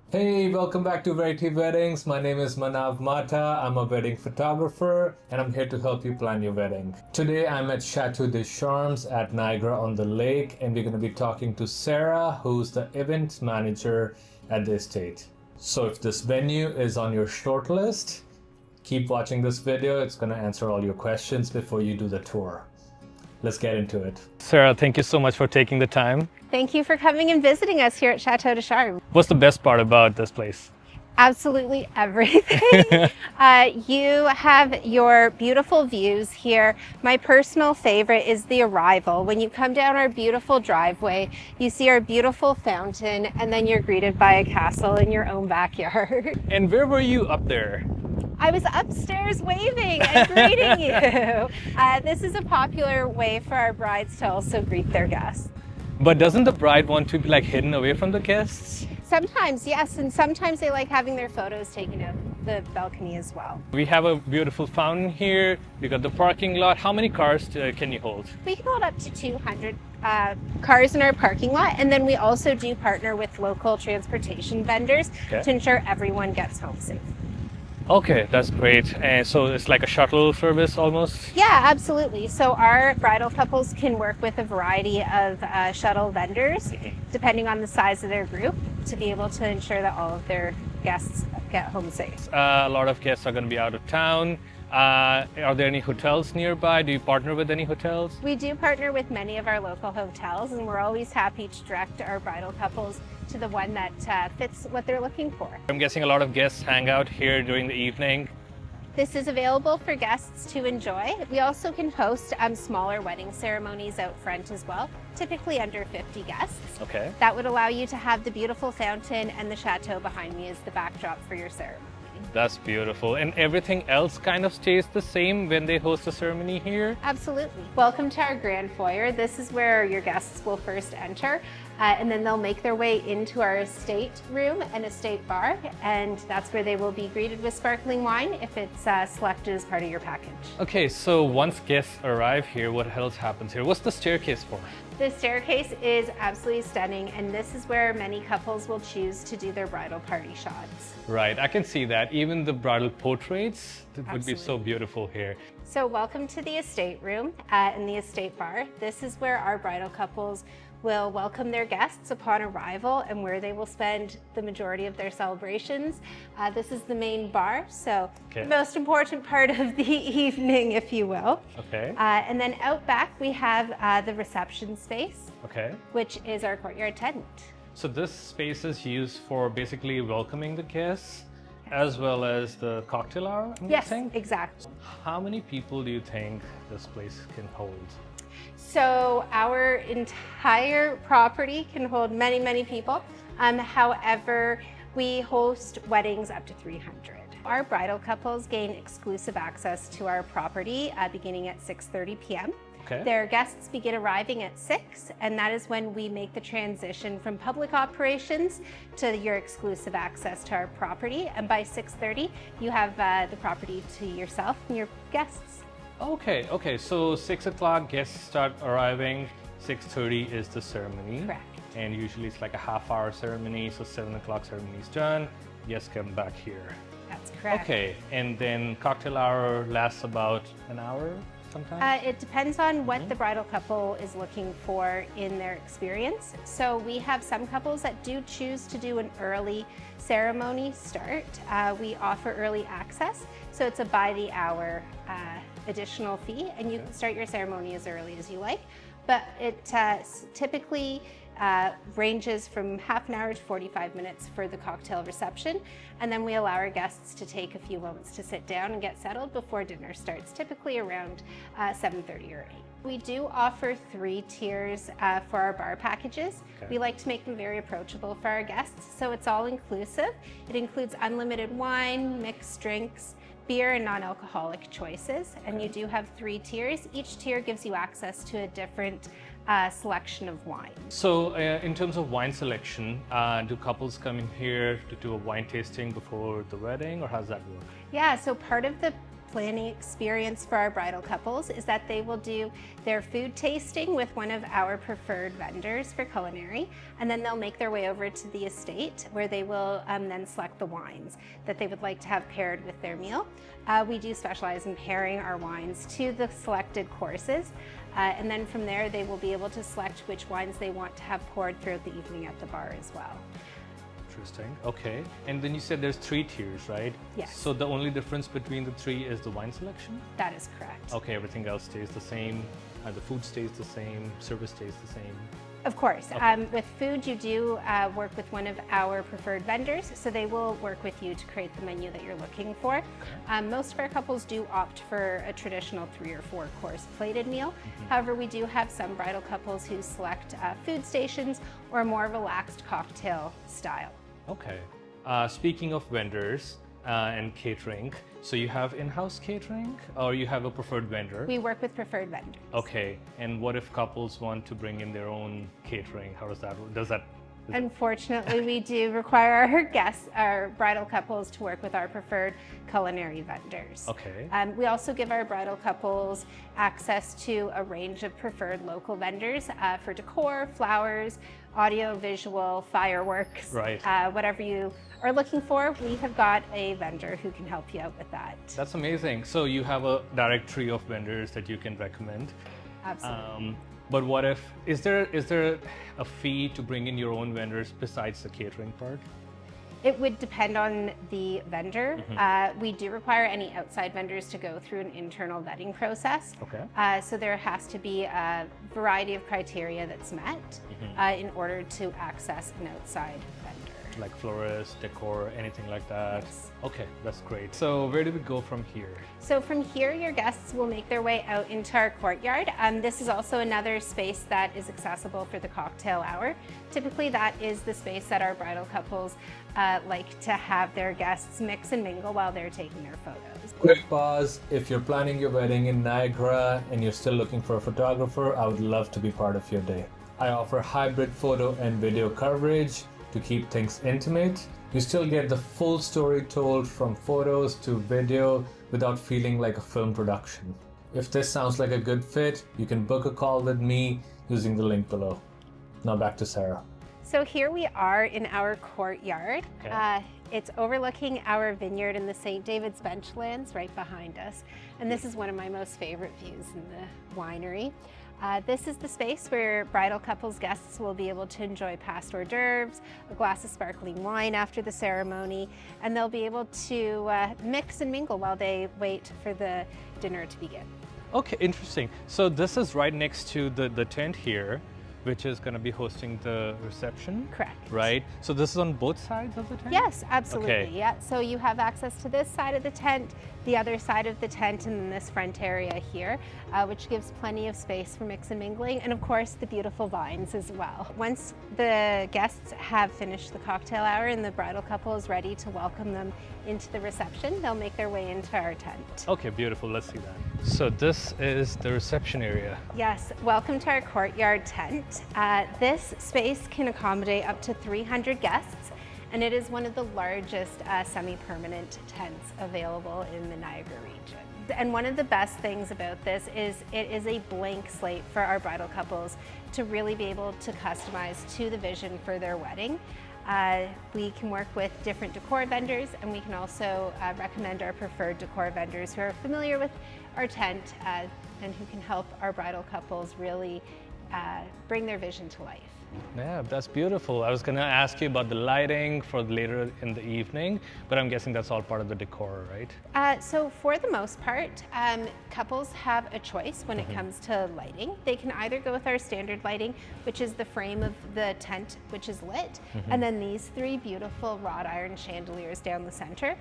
Hey, welcome back to Verity Weddings. My name is Manav Mata. I'm a wedding photographer and I'm here to help you plan your wedding. Today I'm at Chateau at Niagara-on-the-Lake and we're going to be talking to Sarah, who's the event manager at the estate. So if this venue is on your short list, keep watching this video. It's going to answer all your questions before you do the tour. Let's get into it. Sarah, thank you so much for taking the time. Thank you for coming and visiting us here at Chateau. What's the best part about this place? Absolutely everything. You have your beautiful views here. My personal favorite is the arrival. When you come down our beautiful driveway, you see our beautiful fountain, and then you're greeted by a castle in your own backyard. And where were you up there? I was upstairs waving and greeting you. This is a popular way for our brides to also greet their guests. But doesn't the bride want to be like hidden away from the guests? Sometimes, yes, and sometimes they like having their photos taken out the balcony as well. We have a beautiful fountain here. We got the parking lot. How many cars can you hold? We can hold up to 200 cars in our parking lot, and then we also do partner with local transportation vendors to ensure everyone gets home safe. Okay, that's great. And so it's like a shuttle service almost? Yeah, absolutely. So our bridal couples can work with a variety of shuttle vendors, depending on the size of their group, to be able to ensure that all of their guests get home safe. A lot of guests are going to be out of town. Are there any hotels nearby? Do you partner with any hotels? We do partner with many of our local hotels, and we're always happy to direct our bridal couples to the one that fits what they're looking for. I'm guessing a lot of guests hang out here during the evening. This is available for guests to enjoy. We also can host smaller wedding ceremonies out front as well, typically under 50 guests. Okay. That would allow you to have the beautiful fountain and the chateau behind me as the backdrop for your ceremony. That's beautiful. And everything else kind of stays the same when they host a ceremony here? Absolutely. Welcome to our grand foyer. This is where your guests will first enter, and then they'll make their way into our estate room and estate bar, and that's where they will be greeted with sparkling wine if it's selected as part of your package. Okay, so once guests arrive here, what else happens here? What's the staircase for? The staircase is absolutely stunning, and this is where many couples will choose to do their bridal party shots. Right, I can see that. Even the bridal portraits would be so beautiful here. So welcome to the estate room and the estate bar. This is where our bridal couples will welcome their guests upon arrival and where they will spend the majority of their celebrations. This is the main bar, so the most important part of the evening, if you will. Okay. And then out back we have the reception space, which is our courtyard tent. So this space is used for basically welcoming the guests as well as the cocktail hour, I'm guessing? Exactly. How many people do you think this place can hold? So our entire property can hold many, many people. However, we host weddings up to 300. Our bridal couples gain exclusive access to our property beginning at 6:30 p.m. Their guests begin arriving at 6, and that is when we make the transition from public operations to your exclusive access to our property. And by 6:30, you have the property to yourself and your guests. Okay, so 6 o'clock guests start arriving, 6:30 is the ceremony. Correct. And usually it's like a half-hour ceremony, so 7 o'clock ceremony is done, guests come back here. That's correct. Okay, and then cocktail hour lasts about an hour sometimes? It depends on what the bridal couple is looking for in their experience. So we have some couples that do choose to do an early ceremony start. We offer early access, so it's a by the hour additional fee, and you can start your ceremony as early as you like, but it typically ranges from half an hour to 45 minutes for the cocktail reception, and then we allow our guests to take a few moments to sit down and get settled before dinner starts, typically around 7:30 or 8. We do offer 3 tiers for our bar packages. We like to make them very approachable for our guests, so it's all inclusive. It includes unlimited wine, mixed drinks, beer and non-alcoholic choices, and you do have 3 tiers. Each tier gives you access to a different selection of wine. So in terms of wine selection, do couples come in here to do a wine tasting before the wedding, or how does that work? Yeah, so part of the planning experience for our bridal couples is that they will do their food tasting with one of our preferred vendors for culinary, and then they'll make their way over to the estate where they will then select the wines that they would like to have paired with their meal. We do specialize in pairing our wines to the selected courses, and then from there they will be able to select which wines they want to have poured throughout the evening at the bar as well. Interesting. Okay. And then you said there's 3 tiers, right? Yes. So the only difference between the 3 is the wine selection? That is correct. Okay, everything else stays the same. The food stays the same, service stays the same. Of course. Okay. With food, you do work with one of our preferred vendors, so they will work with you to create the menu that you're looking for. Okay. Most of our couples do opt for a traditional 3 or 4 course plated meal. However, we do have some bridal couples who select food stations or a more relaxed cocktail style. Okay. Speaking of vendors and catering, so you have in-house catering or you have a preferred vendor? We work with preferred vendors. Okay. And what if couples want to bring in their own catering? How does that work? Unfortunately, we do require our guests, our bridal couples, to work with our preferred culinary vendors. Okay. We also give our bridal couples access to a range of preferred local vendors for decor, flowers, audio, visual, fireworks, Right. Whatever you are looking for, we have got a vendor who can help you out with that. That's amazing. So you have a directory of vendors that you can recommend. Absolutely. But what if, is there a fee to bring in your own vendors besides the catering part? It would depend on the vendor. We do require any outside vendors to go through an internal vetting process. Okay. So there has to be a variety of criteria that's met in order to access an outside vendor. Like florist, decor, anything like that? Yes. Okay, that's great. So where do we go from here? So from here, your guests will make their way out into our courtyard. This is also another space that is accessible for the cocktail hour. Typically, that is the space that our bridal couples like to have their guests mix and mingle while they're taking their photos. Quick pause. If you're planning your wedding in Niagara and you're still looking for a photographer, I would love to be part of your day. I offer hybrid photo and video coverage to keep things intimate. You still get the full story told from photos to video without feeling like a film production. If this sounds like a good fit, you can book a call with me using the link below. Now back to Sarah. So here we are in our courtyard. Okay. It's overlooking our vineyard and the St. David's Benchlands right behind us. And this is one of my most favorite views in the winery. This is the space where bridal couples guests will be able to enjoy past hors d'oeuvres, a glass of sparkling wine after the ceremony, and they'll be able to mix and mingle while they wait for the dinner to begin. Okay, interesting. So this is right next to the tent here, which is going to be hosting the reception. Correct. Right? So this is on both sides of the tent? Yes, absolutely. Okay. Yeah. So you have access to this side of the tent, the other side of the tent, and then this front area here, which gives plenty of space for mix and mingling, and of course the beautiful vines as well. Once the guests have finished the cocktail hour and the bridal couple is ready to welcome them into the reception, they'll make their way into our tent. Okay, beautiful. Let's see that. So this is the reception area. Yes, welcome to our courtyard tent. This space can accommodate up to 300 guests, and it is one of the largest semi-permanent tents available in the Niagara region. And one of the best things about this is it is a blank slate for our bridal couples to really be able to customize to the vision for their wedding. We can work with different decor vendors, and we can also recommend our preferred decor vendors who are familiar with our tent and who can help our bridal couples really bring their vision to life. Yeah, that's beautiful. I was going to ask you about the lighting for later in the evening, but I'm guessing that's all part of the decor, right? So for the most part, couples have a choice when it comes to lighting. They can either go with our standard lighting, which is the frame of the tent, which is lit, and then these 3 beautiful wrought iron chandeliers down the center.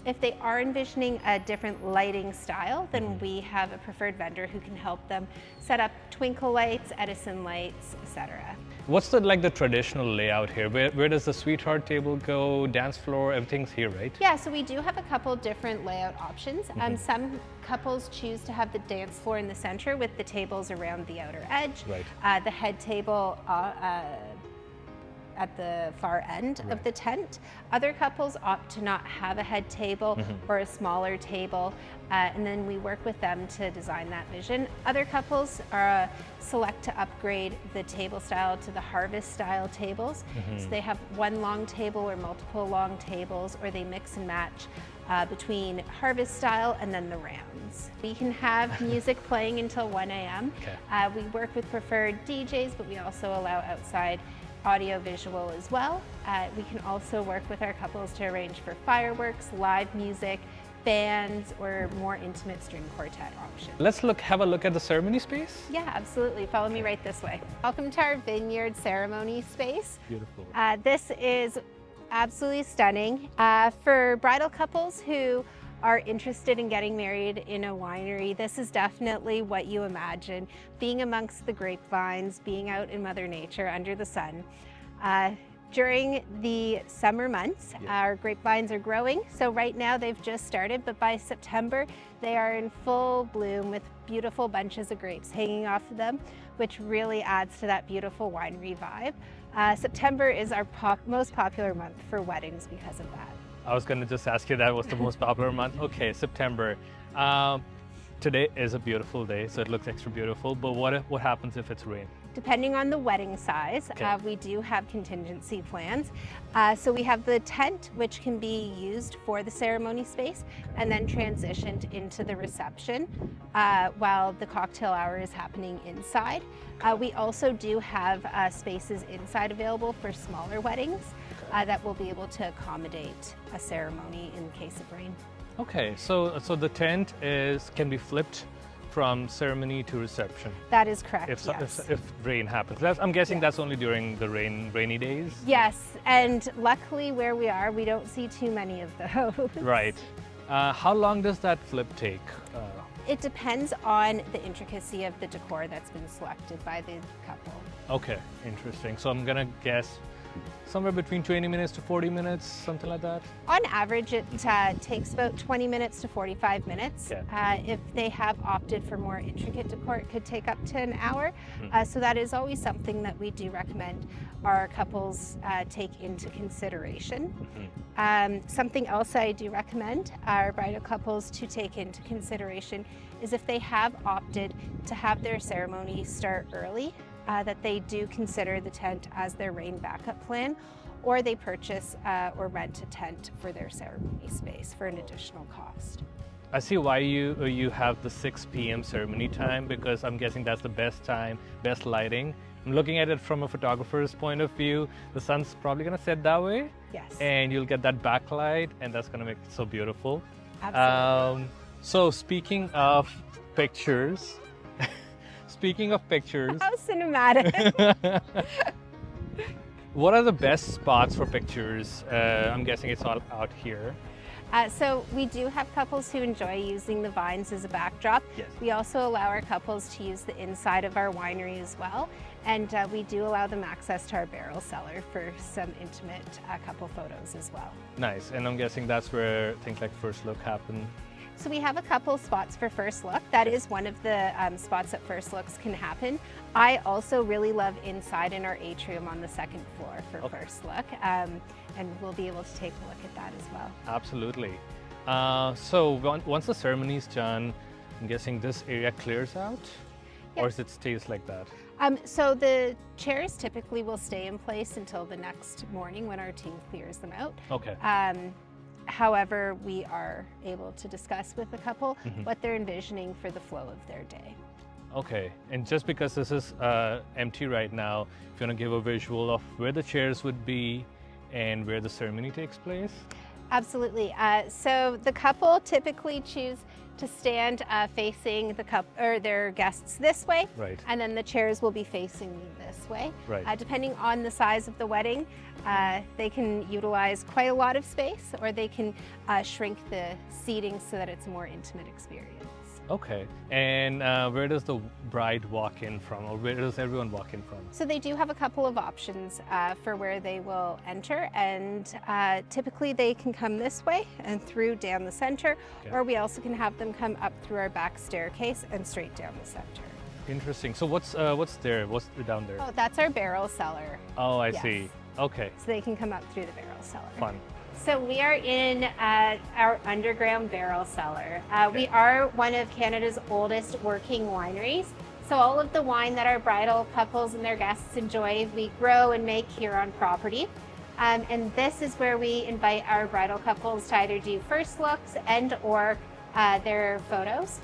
If they are envisioning a different lighting style, then we have a preferred vendor who can help them set up twinkle lights, Edison lights, etc. What's the traditional layout here? Where does the sweetheart table go? Dance floor, everything's here, right? Yeah, so we do have a couple different layout options. Some couples choose to have the dance floor in the center with the tables around the outer edge. Right. The head table at the far end of the tent. Other couples opt to not have a head table or a smaller table, and then we work with them to design that vision. Other couples select to upgrade the table style to the harvest style tables. So they have one long table or multiple long tables, or they mix and match between harvest style and then the rounds. We can have music playing until 1 a.m. We work with preferred DJs, but we also allow outside audio visual as well. We can also work with our couples to arrange for fireworks, live music, bands, or more intimate string quartet options. Let's have a look at the ceremony space. Yeah, absolutely. Follow me right this way. Welcome to our vineyard ceremony space. Beautiful. This is absolutely stunning. For bridal couples who are interested in getting married in a winery, this is definitely what you imagine, being amongst the grapevines, being out in Mother Nature under the sun. During the summer months, our grapevines are growing. So right now they've just started, but by September, they are in full bloom with beautiful bunches of grapes hanging off of them, which really adds to that beautiful winery vibe. September is our most popular month for weddings because of that. I was going to just ask you that was the most popular month. Okay, September. Today is a beautiful day, so it looks extra beautiful, but what happens if it's rain? Depending on the wedding size, we do have contingency plans. So we have the tent, which can be used for the ceremony space and then transitioned into the reception while the cocktail hour is happening inside. We also do have spaces inside available for smaller weddings that will be able to accommodate a ceremony in case of rain. Okay, so the tent can be flipped from ceremony to reception. That is correct, if rain happens. I'm guessing that's only during the rainy days? Yes, and luckily where we are, we don't see too many of those. Right. How long does that flip take? It depends on the intricacy of the decor that's been selected by the couple. Okay, interesting. So I'm gonna guess somewhere between 20 minutes to 40 minutes, something like that? On average, it takes about 20 minutes to 45 minutes. If they have opted for more intricate decor, it could take up to an hour. So that is always something that we do recommend our couples take into consideration. Something else I do recommend our bridal couples to take into consideration is if they have opted to have their ceremony start early, that they do consider the tent as their rain backup plan, or they purchase or rent a tent for their ceremony space for an additional cost. I see why you have the 6 p.m. ceremony time, because I'm guessing that's the best time, best lighting. I'm looking at it from a photographer's point of view. The sun's probably gonna set that way. Yes. And you'll get that backlight, and that's gonna make it so beautiful. Absolutely. So speaking of pictures, How cinematic. What are the best spots for pictures? I'm guessing it's all out here. So we do have couples who enjoy using the vines as a backdrop. Yes. We also allow our couples to use the inside of our winery as well. And we do allow them access to our barrel cellar for some intimate couple photos as well. Nice. And I'm guessing that's where things like first look happen. So we have a couple spots for first look. That is one of the spots that first looks can happen. I also really love inside in our atrium on the second floor for first look. And we'll be able to take a look at that as well. Absolutely. So once the ceremony is done, I'm guessing this area clears out? Or does it stays like that? So the chairs typically will stay in place until the next morning when our team clears them out. Okay. However, we are able to discuss with the couple what they're envisioning for the flow of their day. Okay, and just because this is empty right now, if you want to give a visual of where the chairs would be and where the ceremony takes place? Absolutely. So the couple typically choose to stand facing the their guests this way, right, and then the chairs will be facing this way. Right. Depending on the size of the wedding, they can utilize quite a lot of space, or they can shrink the seating so that it's a more intimate experience. Okay, and where does the bride walk in from, or where does everyone walk in from? So they do have a couple of options for where they will enter, and typically they can come this way and through down the center, or we also can have them come up through our back staircase and straight down the center. Interesting. So what's there? What's down there? Oh, that's our barrel cellar. Oh, I Yes. see. Okay, so they can come up through the barrel cellar. fun. So we are in our underground barrel cellar. We are one of Canada's oldest working wineries. So all of the wine that our bridal couples and their guests enjoy, we grow and make here on property. And this is where we invite our bridal couples to either do first looks and or their photos.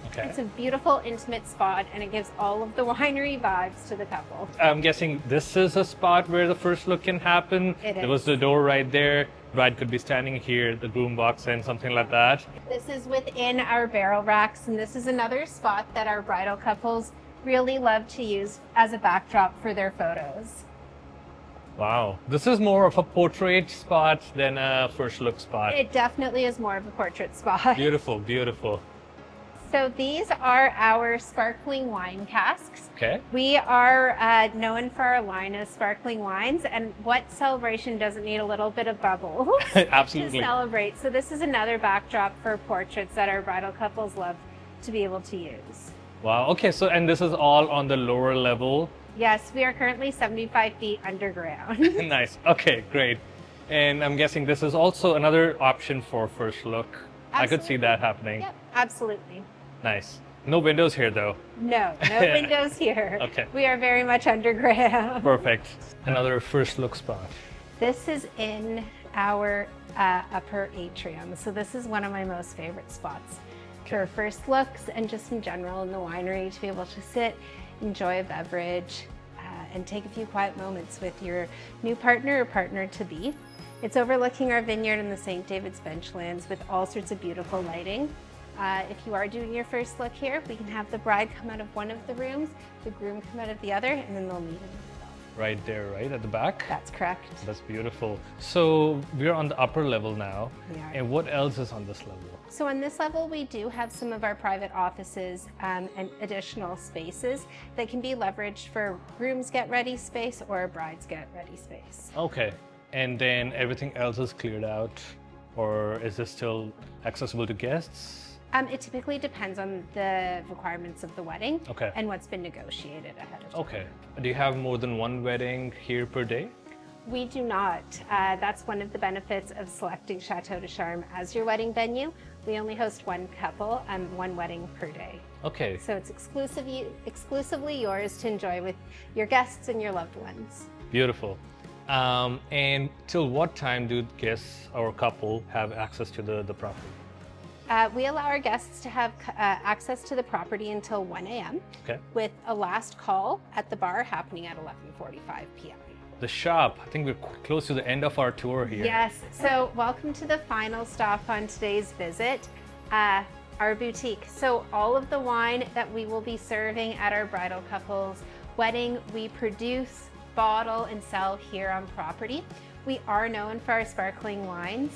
Okay. It's a beautiful, intimate spot, and it gives all of the winery vibes to the couple. I'm guessing this is a spot where the first look can happen. There was the door right there. Bride could be standing here, the groom walks in, something like that. This is within our barrel racks, and this is another spot that our bridal couples really love to use as a backdrop for their photos. Wow, this is more of a portrait spot than a first look spot. It definitely is more of a portrait spot. Beautiful, beautiful. So these are our sparkling wine casks. Okay. We are known for our line of sparkling wines, and what celebration doesn't need a little bit of bubbles Absolutely. to celebrate? So this is another backdrop for portraits that our bridal couples love to be able to use. Wow, okay, so and this is all on the lower level. Yes, we are currently 75 feet underground. Nice, okay, great. And I'm guessing this is also another option for first look. I could see that happening. Yep, absolutely. Nice. No windows here though. No windows here. Okay. We are very much underground. Perfect. Another first look spot. This is in our upper atrium. So this is one of my most favorite spots for first looks and just in general in the winery, to be able to sit, enjoy a beverage, and take a few quiet moments with your new partner or partner-to-be. It's overlooking our vineyard in the St. David's Benchlands with all sorts of beautiful lighting. If you are doing your first look here, we can have the bride come out of one of the rooms, the groom come out of the other, and then they'll meet in the middle. Right there, right at the back? That's correct. That's beautiful. So we're on the upper level now. We are. And what else is on this level? So on this level, we do have some of our private offices and additional spaces that can be leveraged for groom's get ready space or a bride's get ready space. Okay. And then everything else is cleared out, or is this still accessible to guests? It typically depends on the requirements of the wedding and what's been negotiated ahead of time. Okay. Do you have more than one wedding here per day? We do not. That's one of the benefits of selecting Chateau de Charme as your wedding venue. We only host one couple and one wedding per day. Okay. So it's exclusively yours to enjoy with your guests and your loved ones. Beautiful. And till what time do guests or couple have access to the property? We allow our guests to have access to the property until 1 a.m. with a last call at the bar happening at 11:45 p.m. The shop, I think we're close to the end of our tour here. Yes, so welcome to the final stop on today's visit, our boutique. So all of the wine that we will be serving at our bridal couple's wedding, we produce, bottle, and sell here on property. We are known for our sparkling wines.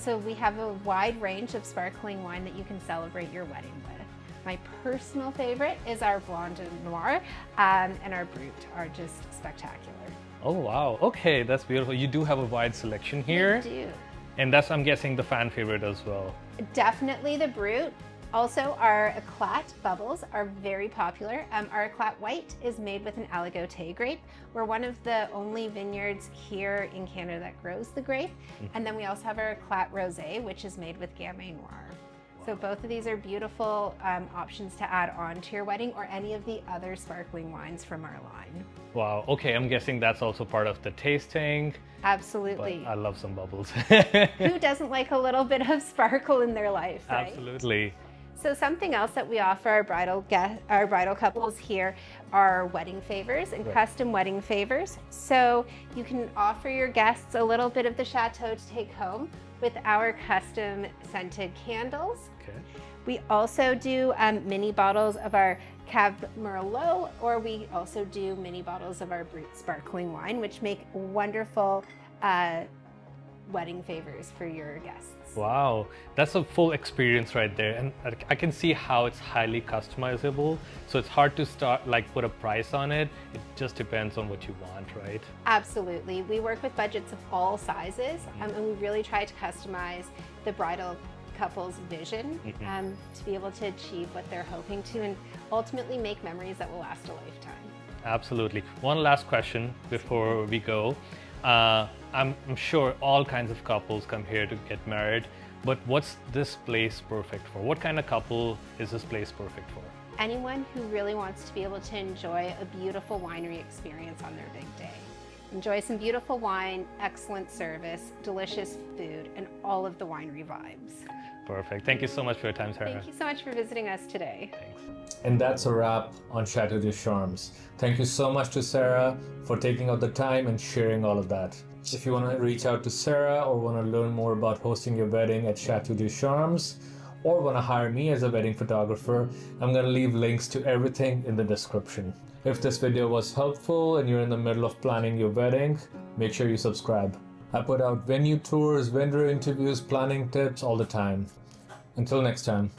So we have a wide range of sparkling wine that you can celebrate your wedding with. My personal favorite is our Blonde and Noir, and our Brut are just spectacular. Oh wow, okay, that's beautiful. You do have a wide selection here. We do. And that's, I'm guessing, the fan favorite as well. Definitely the Brut. Also, our Eclat bubbles are very popular. Our Eclat White is made with an Aligoté grape. We're one of the only vineyards here in Canada that grows the grape. And then we also have our Eclat Rosé, which is made with Gamay Noir. So both of these are beautiful options to add on to your wedding or any of the other sparkling wines from our line. Wow, okay, I'm guessing that's also part of the tasting. Absolutely. But I love some bubbles. Who doesn't like a little bit of sparkle in their life, right? Absolutely. So something else that we offer our bridal couples here are wedding favors and custom wedding favors. So you can offer your guests a little bit of the Chateau to take home with our custom scented candles. Okay. We also do mini bottles of our Cab Merlot, or we also do mini bottles of our Brut sparkling wine, which make wonderful wedding favors for your guests. Wow, that's a full experience right there, and I can see how it's highly customizable. So it's hard to put a price on it. It just depends on what you want, right? Absolutely. We work with budgets of all sizes, and we really try to customize the bridal couple's vision to be able to achieve what they're hoping to and ultimately make memories that will last a lifetime. Absolutely. One last question before we go. I'm sure all kinds of couples come here to get married, but what's this place perfect for? What kind of couple is this place perfect for? Anyone who really wants to be able to enjoy a beautiful winery experience on their big day. Enjoy some beautiful wine, excellent service, delicious food, and all of the winery vibes. Perfect. Thank you so much for your time, Sarah. Thank you so much for visiting us today. Thanks. And that's a wrap on Chateau des Charmes. Thank you so much to Sarah for taking out the time and sharing all of that. If you want to reach out to Sarah or want to learn more about hosting your wedding at Chateau des Charmes, or want to hire me as a wedding photographer, I'm going to leave links to everything in the description. If this video was helpful and you're in the middle of planning your wedding, make sure you subscribe. I put out venue tours, vendor interviews, planning tips all the time. Until next time.